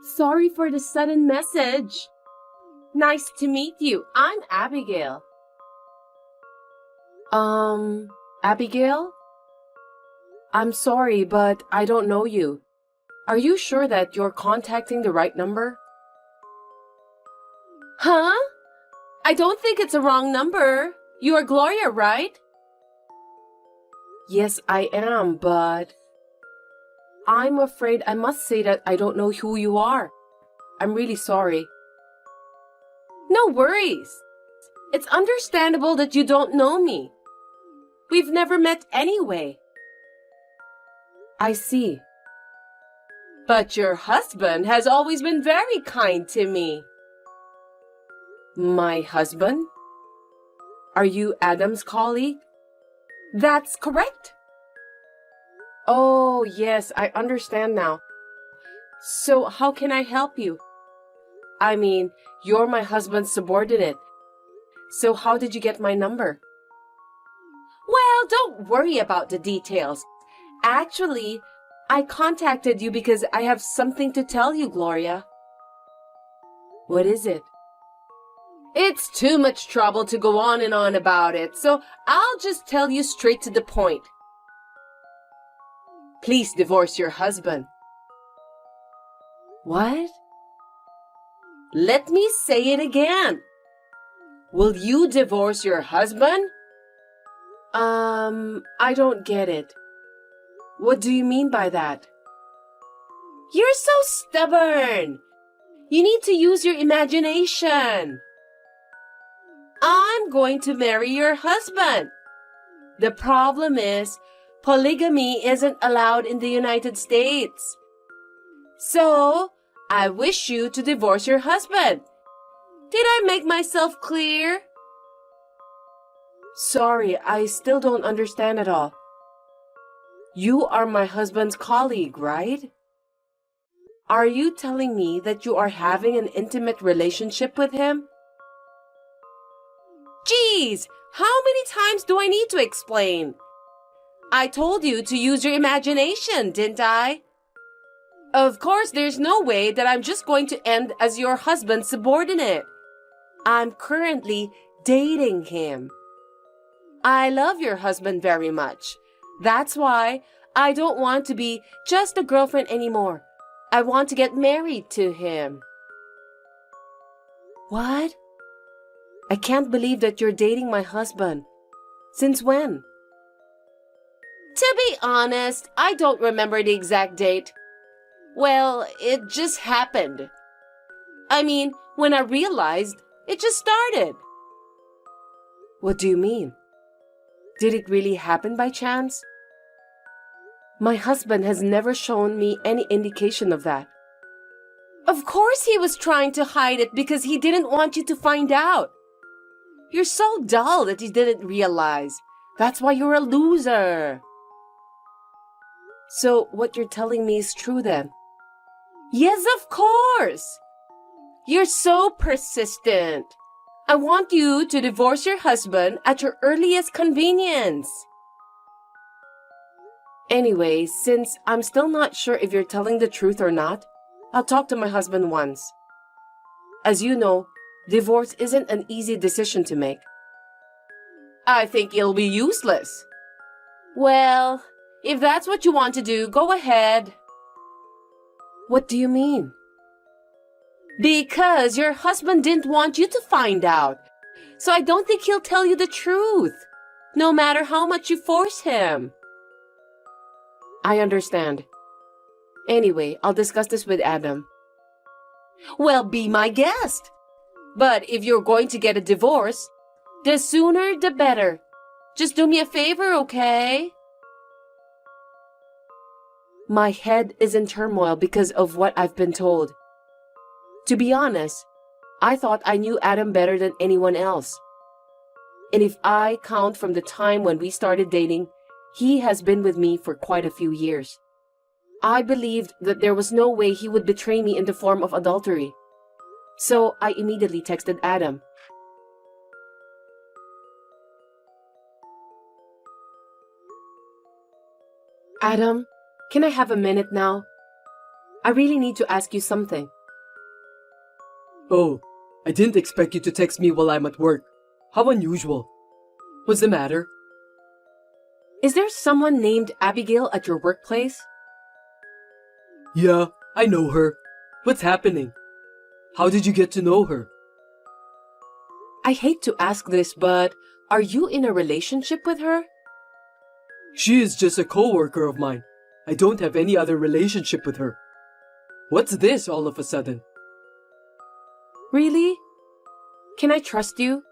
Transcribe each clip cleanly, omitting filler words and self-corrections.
Sorry for the sudden message. Nice to meet you. I'm Abigail. Abigail? I'm sorry, but I don't know you. Are you sure that you're contacting the right number? Huh? I don't think it's a wrong number. You are Gloria, right? Yes, I am, but I'm afraid I must say that I don't know who you are. I'm really sorry. No worries. It's understandable that you don't know me. We've never met anyway. I see. But your husband has always been very kind to me. My husband? Are you Adam's colleague? That's correct. Oh, yes, I understand now. So how can I help you? I mean, you're my husband's subordinate. So how did you get my number? Well, don't worry about the details. Actually, I contacted you because I have something to tell you, Gloria. What is it? It's too much trouble to go on and on about it, so I'll just tell you straight to the point. Please divorce your husband. What? Let me say it again. Will you divorce your husband? I don't get it. What do you mean by that? You're so stubborn. You need to use your imagination. I'm going to marry your husband. The problem is, polygamy isn't allowed in the United States. So, I wish you to divorce your husband. Did I make myself clear? Sorry, I still don't understand at all. You are my husband's colleague, right? Are you telling me that you are having an intimate relationship with him? Geez, how many times do I need to explain? I told you to use your imagination, didn't I? Of course, there's no way that I'm just going to end as your husband's subordinate. I'm currently dating him. I love your husband very much. That's why I don't want to be just a girlfriend anymore. I want to get married to him. What? I can't believe that you're dating my husband. Since when? To be honest, I don't remember the exact date. Well, it just happened. I mean, when I realized, it just started. What do you mean? Did it really happen by chance? My husband has never shown me any indication of that. Of course he was trying to hide it because he didn't want you to find out. You're so dull that you didn't realize. That's why you're a loser. So what you're telling me is true then? Yes, of course. You're so persistent. I want you to divorce your husband at your earliest convenience. Anyway, since I'm still not sure if you're telling the truth or not, I'll talk to my husband once. As you know, divorce isn't an easy decision to make. I think it'll be useless. Well, if that's what you want to do, go ahead. What do you mean? Because your husband didn't want you to find out. So I don't think he'll tell you the truth, no matter how much you force him. I understand. Anyway, I'll discuss this with Adam. Well, be my guest. But if you're going to get a divorce, the sooner the better. Just do me a favor, okay? My head is in turmoil because of what I've been told. To be honest, I thought I knew Adam better than anyone else. And if I count from the time when we started dating, he has been with me for quite a few years. I believed that there was no way he would betray me in the form of adultery. So I immediately texted Adam. Adam, can I have a minute now? I really need to ask you something. Oh, I didn't expect you to text me while I'm at work. How unusual. What's the matter? Is there someone named Abigail at your workplace? Yeah, I know her. What's happening? How did you get to know her? I hate to ask this, but are you in a relationship with her? She is just a coworker of mine. I don't have any other relationship with her. What's this all of a sudden? Really? Can I trust you?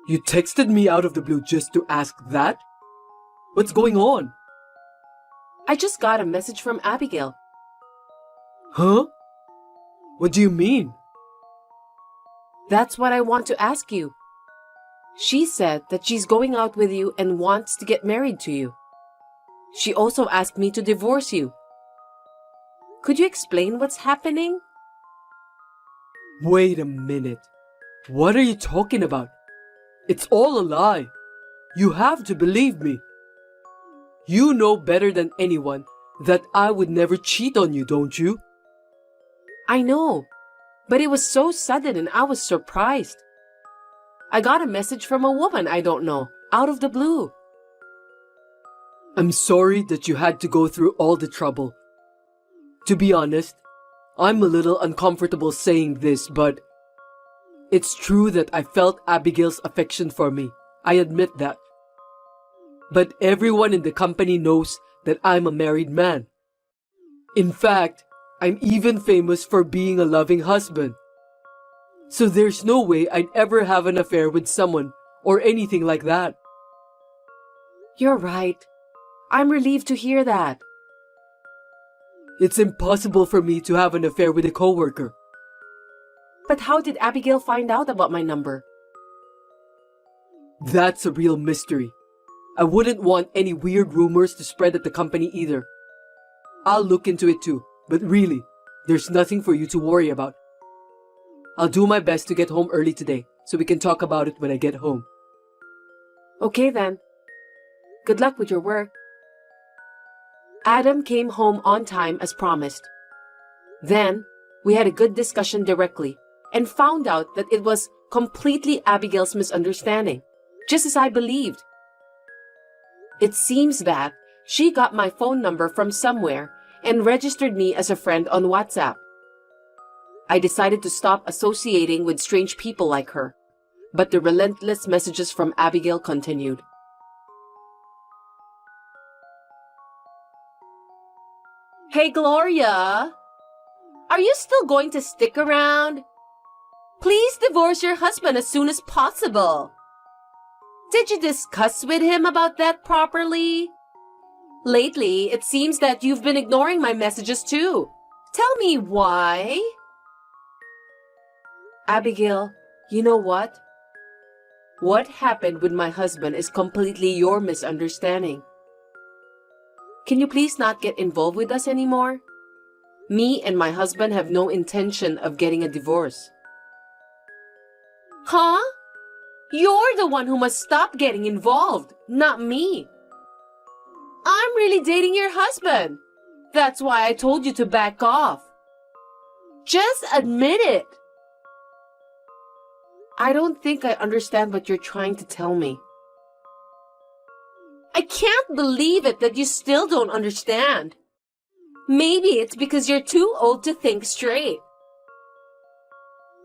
You texted me out of the blue just to ask that? What's going on? I just got a message from Abigail. Huh? What do you mean? That's what I want to ask you. She said that she's going out with you and wants to get married to you. She also asked me to divorce you. Could you explain what's happening? Wait a minute. What are you talking about? It's all a lie. You have to believe me. You know better than anyone that I would never cheat on you, don't you? I know, but it was so sudden and I was surprised. I got a message from a woman I don't know, out of the blue. I'm sorry that you had to go through all the trouble. To be honest, I'm a little uncomfortable saying this, but it's true that I felt Abigail's affection for me. I admit that. But everyone in the company knows that I'm a married man. In fact, I'm even famous for being a loving husband. So there's no way I'd ever have an affair with someone or anything like that. You're right. I'm relieved to hear that. It's impossible for me to have an affair with a coworker. But how did Abigail find out about my number? That's a real mystery. I wouldn't want any weird rumors to spread at the company either. I'll look into it too, but really, there's nothing for you to worry about. I'll do my best to get home early today, so we can talk about it when I get home. Okay then. Good luck with your work. Adam came home on time as promised. Then, we had a good discussion directly and found out that it was completely Abigail's misunderstanding, just as I believed. It seems that she got my phone number from somewhere and registered me as a friend on WhatsApp. I decided to stop associating with strange people like her, but the relentless messages from Abigail continued. Hey, Gloria! Are you still going to stick around? Please divorce your husband as soon as possible. Did you discuss with him about that properly? Lately, it seems that you've been ignoring my messages too. Tell me why. Abigail, you know what? What happened with my husband is completely your misunderstanding. Can you please not get involved with us anymore? Me and my husband have no intention of getting a divorce. Huh? You're the one who must stop getting involved, not me. I'm really dating your husband. That's why I told you to back off. Just admit it. I don't think I understand what you're trying to tell me. I can't believe it that you still don't understand. Maybe it's because you're too old to think straight.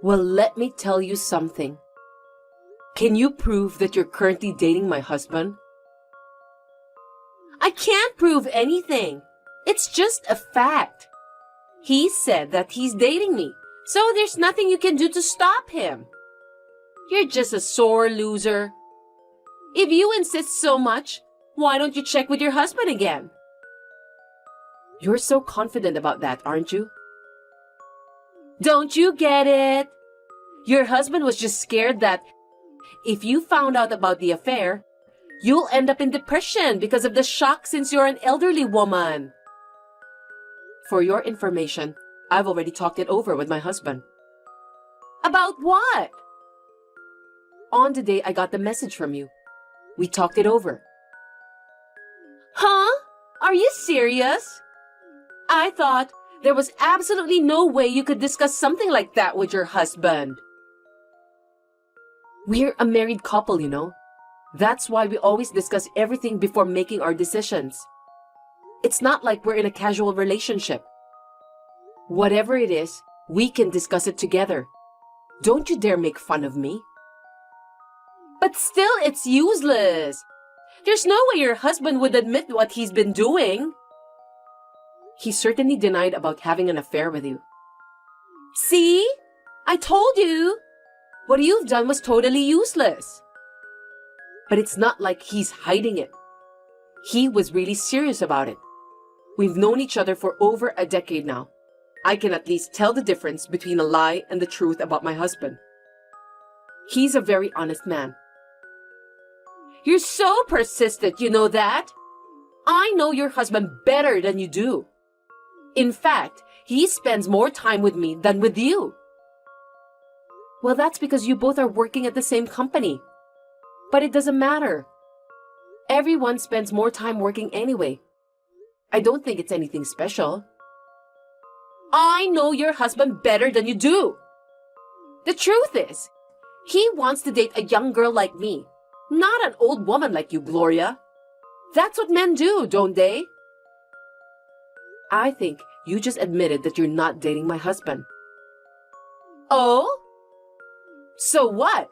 Well, let me tell you something. Can you prove that you're currently dating my husband? I can't prove anything. It's just a fact. He said that he's dating me, so there's nothing you can do to stop him. You're just a sore loser. If you insist so much, why don't you check with your husband again? You're so confident about that, aren't you? Don't you get it? Your husband was just scared that if you found out about the affair, you'll end up in depression because of the shock since you're an elderly woman. For your information, I've already talked it over with my husband. About what? On the day I got the message from you. We talked it over. Huh? Are you serious? I thought there was absolutely no way you could discuss something like that with your husband. We're a married couple, you know. That's why we always discuss everything before making our decisions. It's not like we're in a casual relationship. Whatever it is, we can discuss it together. Don't you dare make fun of me. But still, it's useless. There's no way your husband would admit what he's been doing. He certainly denied about having an affair with you. See? I told you. What you've done was totally useless. But it's not like he's hiding it. He was really serious about it. We've known each other for over a decade now. I can at least tell the difference between a lie and the truth about my husband. He's a very honest man. You're so persistent, you know that? I know your husband better than you do. In fact, he spends more time with me than with you. Well, that's because you both are working at the same company. But it doesn't matter. Everyone spends more time working anyway. I don't think it's anything special. I know your husband better than you do. The truth is, he wants to date a young girl like me, not an old woman like you, Gloria. That's what men do, don't they? I think you just admitted that you're not dating my husband. Oh? So what?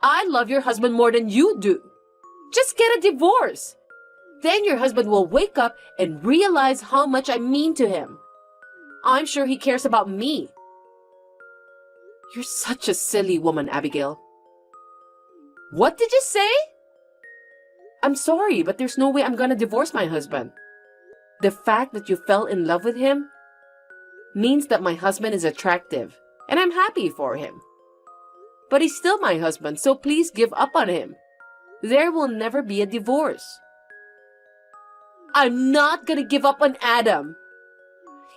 I love your husband more than you do. Just get a divorce. Then your husband will wake up and realize how much I mean to him. I'm sure he cares about me. You're such a silly woman, Abigail. What did you say? I'm sorry, but there's no way I'm gonna divorce my husband. The fact that you fell in love with him means that my husband is attractive, and I'm happy for him. But he's still my husband, so please give up on him. There will never be a divorce. I'm not gonna give up on Adam.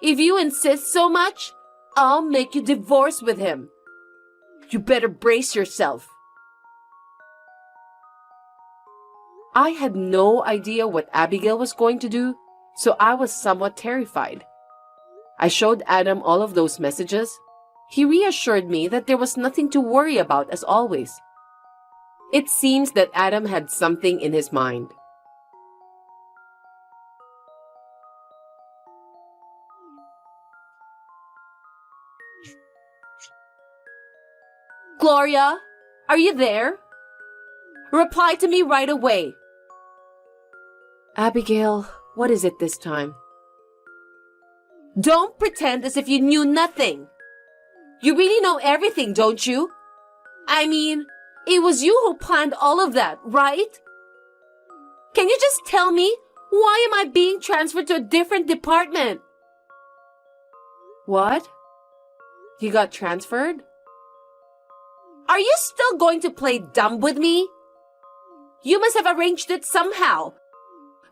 If you insist so much, I'll make you divorce with him. You better brace yourself. I had no idea what Abigail was going to do, so I was somewhat terrified. I showed Adam all of those messages. He reassured me that there was nothing to worry about as always. It seems that Adam had something in his mind. Gloria, are you there? Reply to me right away. Abigail, what is it this time? Don't pretend as if you knew nothing. You really know everything, don't you? I mean, it was you who planned all of that, right? Can you just tell me, why am I being transferred to a different department? What? You got transferred? Are you still going to play dumb with me? You must have arranged it somehow.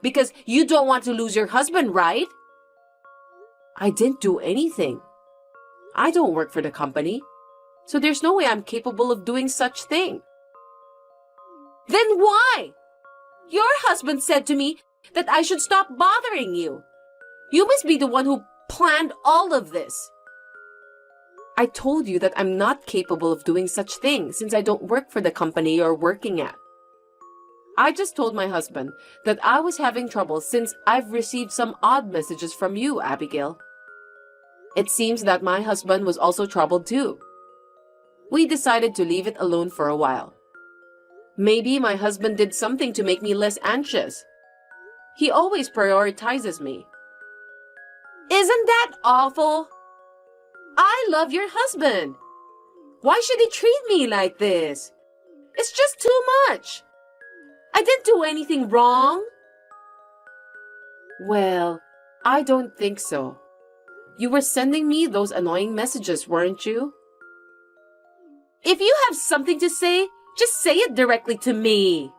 Because you don't want to lose your husband, right? I didn't do anything. I don't work for the company, so there's no way I'm capable of doing such thing. Then why? Your husband said to me that I should stop bothering you. You must be the one who planned all of this. I told you that I'm not capable of doing such things since I don't work for the company you're working at. I just told my husband that I was having trouble since I've received some odd messages from you, Abigail. It seems that my husband was also troubled too. We decided to leave it alone for a while. Maybe my husband did something to make me less anxious. He always prioritizes me. Isn't that awful? I love your husband. Why should he treat me like this? It's just too much. I didn't do anything wrong. Well, I don't think so. You were sending me those annoying messages, weren't you? If you have something to say, just say it directly to me.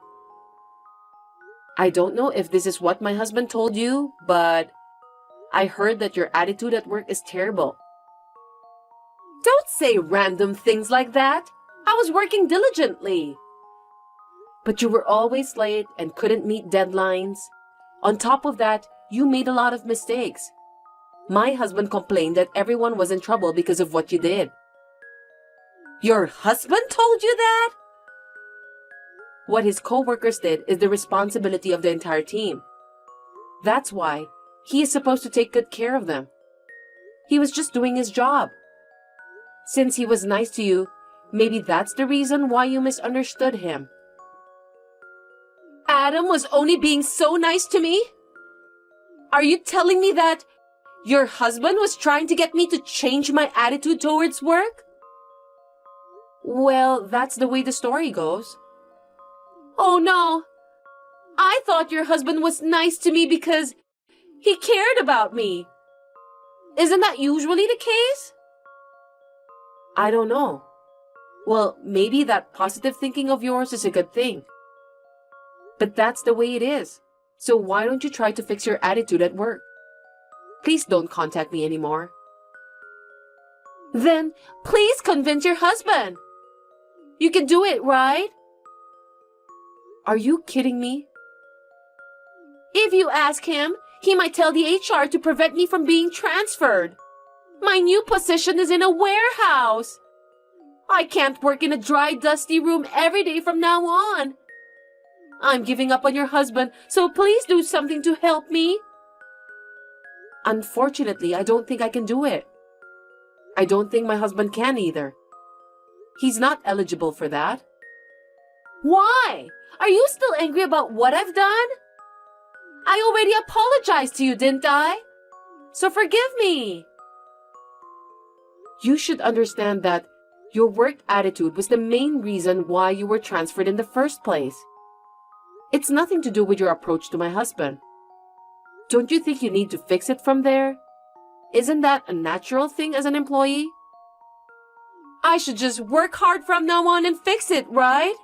I don't know if this is what my husband told you, but I heard that your attitude at work is terrible. Don't say random things like that. I was working diligently. But you were always late and couldn't meet deadlines. On top of that, you made a lot of mistakes. My husband complained that everyone was in trouble because of what you did. Your husband told you that? What his co-workers did is the responsibility of the entire team. That's why he is supposed to take good care of them. He was just doing his job. Since he was nice to you, maybe that's the reason why you misunderstood him. Adam was only being so nice to me? Are you telling me that your husband was trying to get me to change my attitude towards work? Well, that's the way the story goes. Oh no! I thought your husband was nice to me because he cared about me. Isn't that usually the case? I don't know. Well, maybe that positive thinking of yours is a good thing. But that's the way it is. So why don't you try to fix your attitude at work? Please don't contact me anymore. Then please convince your husband. You can do it, right? Are you kidding me? If you ask him, he might tell the HR to prevent me from being transferred. My new position is in a warehouse. I can't work in a dry, dusty room every day from now on. I'm giving up on your husband, so please do something to help me. Unfortunately, I don't think I can do it. I don't think my husband can either. He's not eligible for that. Why? Are you still angry about what I've done? I already apologized to you, didn't I? So forgive me. You should understand that your work attitude was the main reason why you were transferred in the first place. It's nothing to do with your approach to my husband. Don't you think you need to fix it from there? Isn't that a natural thing as an employee? I should just work hard from now on and fix it, right?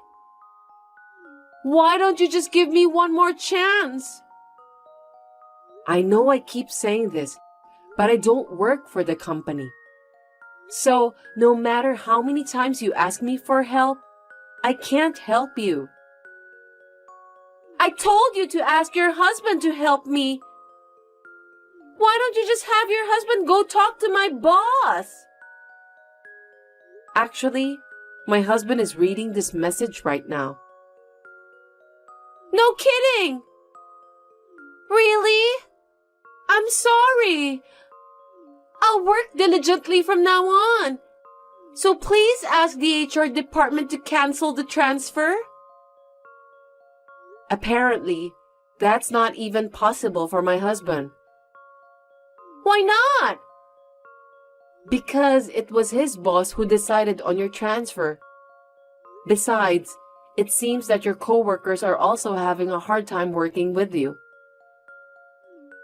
Why don't you just give me one more chance? I know I keep saying this, but I don't work for the company. So, no matter how many times you ask me for help, I can't help you. I told you to ask your husband to help me. Why don't you just have your husband go talk to my boss? Actually, my husband is reading this message right now. No kidding! Really? I'm sorry. I'll work diligently from now on. So please ask the HR department to cancel the transfer. Apparently, that's not even possible for my husband. Why not? Because it was his boss who decided on your transfer. Besides, it seems that your coworkers are also having a hard time working with you.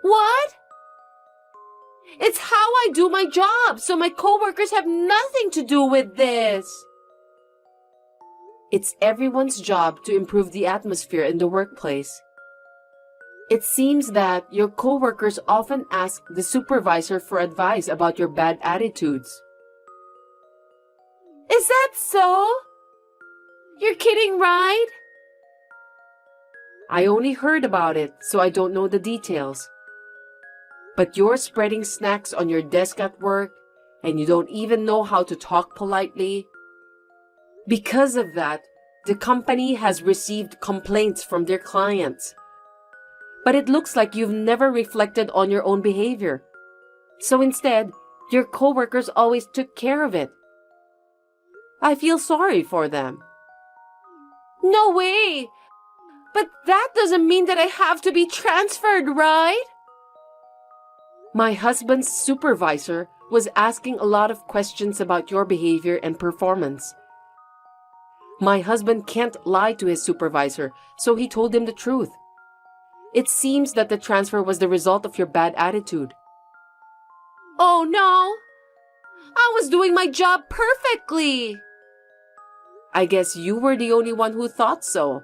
What? It's how I do my job, so my coworkers have nothing to do with this. It's everyone's job to improve the atmosphere in the workplace. It seems that your coworkers often ask the supervisor for advice about your bad attitudes. Is that so? You're kidding, right? I only heard about it, so I don't know the details. But you're spreading snacks on your desk at work, and you don't even know how to talk politely. Because of that, the company has received complaints from their clients. But it looks like you've never reflected on your own behavior. So instead, your coworkers always took care of it. I feel sorry for them. No way! But that doesn't mean that I have to be transferred, right? My husband's supervisor was asking a lot of questions about your behavior and performance. My husband can't lie to his supervisor, so he told him the truth. It seems that the transfer was the result of your bad attitude. Oh no! I was doing my job perfectly! I guess you were the only one who thought so.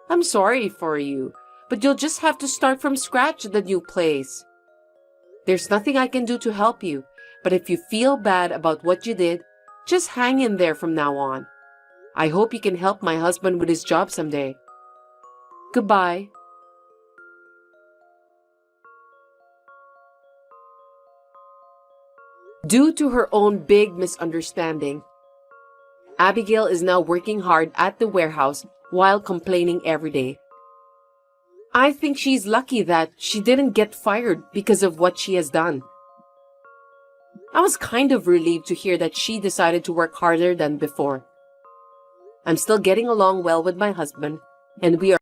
I'm sorry for you, but you'll just have to start from scratch at the new place. There's nothing I can do to help you, but if you feel bad about what you did, just hang in there from now on. I hope you can help my husband with his job someday. Goodbye. Due to her own big misunderstanding, Abigail is now working hard at the warehouse while complaining every day. I think she's lucky that she didn't get fired because of what she has done. I was kind of relieved to hear that she decided to work harder than before. I'm still getting along well with my husband, and we are